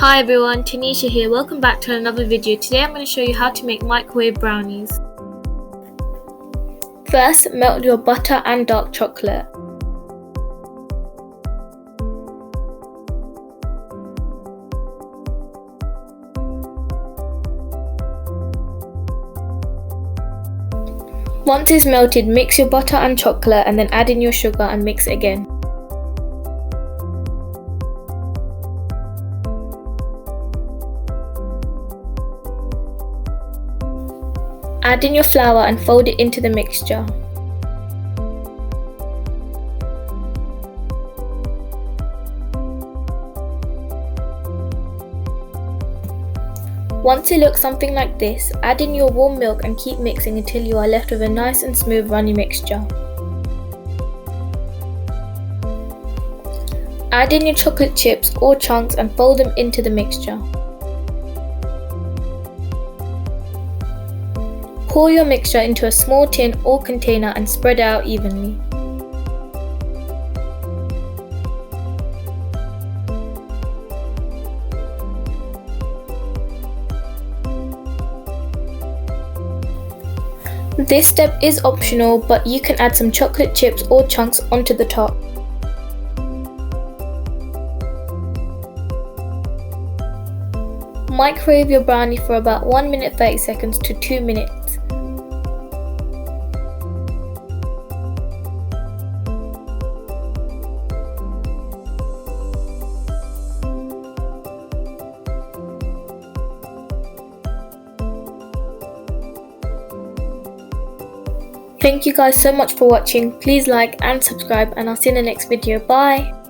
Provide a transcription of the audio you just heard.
Hi everyone, Tanisha here. Welcome back to another video. Today I'm going to show you how to make microwave brownies. First, melt your butter and dark chocolate. Once it's melted, mix your butter and chocolate and then add in your sugar and mix it again. Add in your flour and fold it into the mixture. Once it looks something like this, add in your warm milk and keep mixing until you are left with a nice and smooth runny mixture. Add in your chocolate chips or chunks and fold them into the mixture. Pour your mixture into a small tin or container and spread it out evenly. This step is optional, but you can add some chocolate chips or chunks onto the top. Microwave your brownie for about 1 minute 30 seconds to 2 minutes. Thank you guys so much for watching. Please like and subscribe and I'll see you in the next video. Bye!